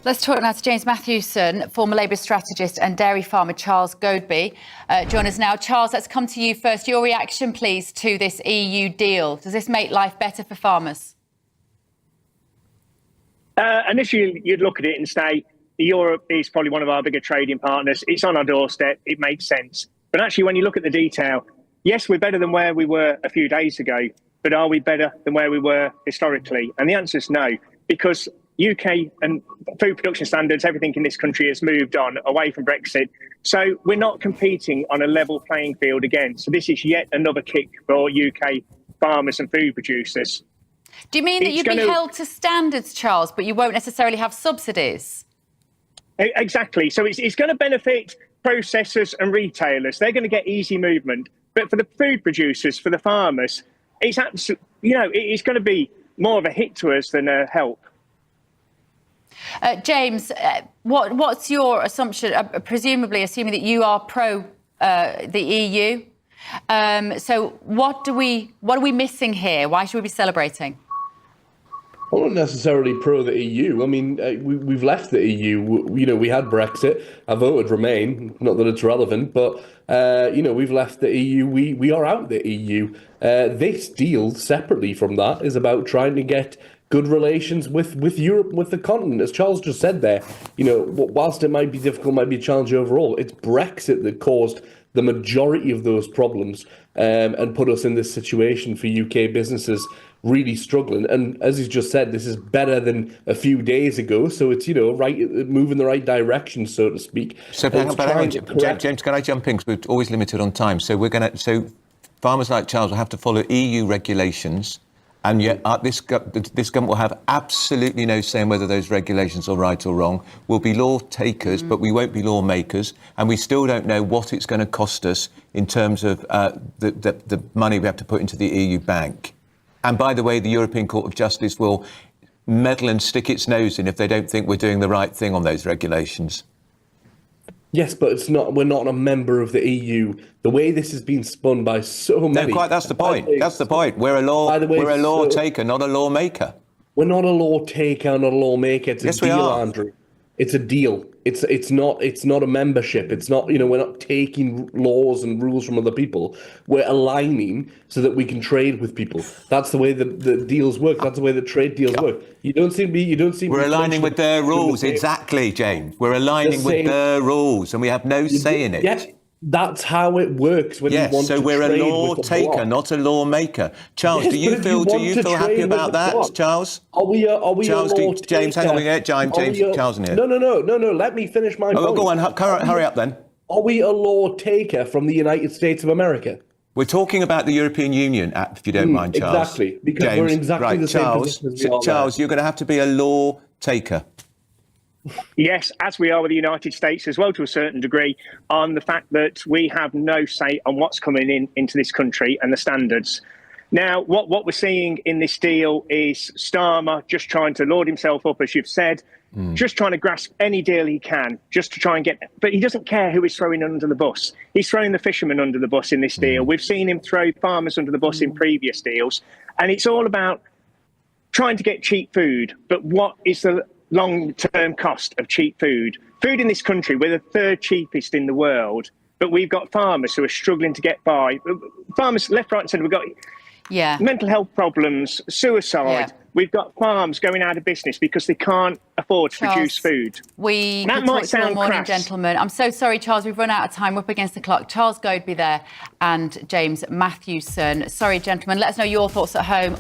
Let's talk now to James Matthewson, former Labour strategist and dairy farmer Charles Godby. Join us now. Charles, let's come to you first. Your reaction, please, to this EU deal. Does this make life better for farmers? Initially, you'd look at it and say, Europe is probably one of our bigger trading partners. It's on our doorstep. It makes sense. But actually, when you look at the detail, yes, we're better than where we were a few days ago. But are we better than where we were historically? And the answer is no, because UK and food production standards, everything in this country has moved on away from Brexit. So we're not competing on a level playing field again. So this is yet another kick for UK farmers and food producers. Do you mean that you'd be held to standards, Charles, but you won't necessarily have subsidies? Exactly. So it's going to benefit processors and retailers. They're going to get easy movement. But for the food producers, for the farmers, it's absolutely, it's going to be more of a hit to us than a help. James, what's your assumption? Presumably, assuming that you are pro the EU. So what are we missing here? Why should we be celebrating? I'm not necessarily pro the EU. I mean, we've left the EU. We had Brexit. I voted Remain. Not that it's relevant, but we've left the EU. We are out the EU. This deal, separately from that, is about trying to get good relations with Europe, with the continent. As Charles just said there, whilst it might be difficult, might be a challenge overall, it's Brexit that caused the majority of those problems and put us in this situation for UK businesses really struggling. And as he's just said, this is better than a few days ago. So it's, right, moving the right direction, so to speak. So, James, can I jump in? Because we're always limited on time. So so farmers like Charles will have to follow EU regulations. And yet this government will have absolutely no say in whether those regulations are right or wrong. We'll be law takers, but we won't be lawmakers. And we still don't know what it's going to cost us in terms of the money we have to put into the EU bank. And by the way, the European Court of Justice will meddle and stick its nose in if they don't think we're doing the right thing on those regulations. Yes, but it's not. We're not a member of the EU. The way this has been spun by so many. No, that's the point. That's the point. We're a law taker, not a lawmaker. We're not a law taker, not a lawmaker. It's a deal, Andrew. It's a deal. It's not a membership. It's not, we're not taking laws and rules from other people. We're aligning so that we can trade with people. That's the way that the deals work. That's the way that trade deals work. We're aligning with their rules. Exactly, James. We're aligning with their rules and we have no say in it. Yeah. That's how it works when you want to trade. So we're a law taker, not a lawmaker. Charles, do you feel happy about that, Charles? Are we a law taker? James, hang on, we get Charles in here. No. Let me finish my point. Go on, hurry up then. Are we a law taker from the United States of America? We're talking about the European Union, if you don't mind, Charles. Exactly, because we're in exactly the same position as we are. Charles, you're going to have to be a law taker. Yes, as we are with the United States as well, to a certain degree, on the fact that we have no say on what's coming into this country and the standards. Now, what we're seeing in this deal is Starmer just trying to lord himself up, as you've said, just trying to grasp any deal he can, just to try and but he doesn't care who he's throwing under the bus. He's throwing the fishermen under the bus in this deal. We've seen him throw farmers under the bus in previous deals. And it's all about trying to get cheap food. But what is the long-term cost of cheap food? Food in this country, we're the third cheapest in the world, but we've got farmers who are struggling to get by. Farmers left, right and centre. We've got mental health problems, suicide. Yeah. We've got farms going out of business because they can't afford to produce food. That might sound crass. Gentlemen. I'm so sorry, Charles. We've run out of time. We're up against the clock. Charles Godby there and James Matthewson. Sorry, gentlemen. Let us know your thoughts at home.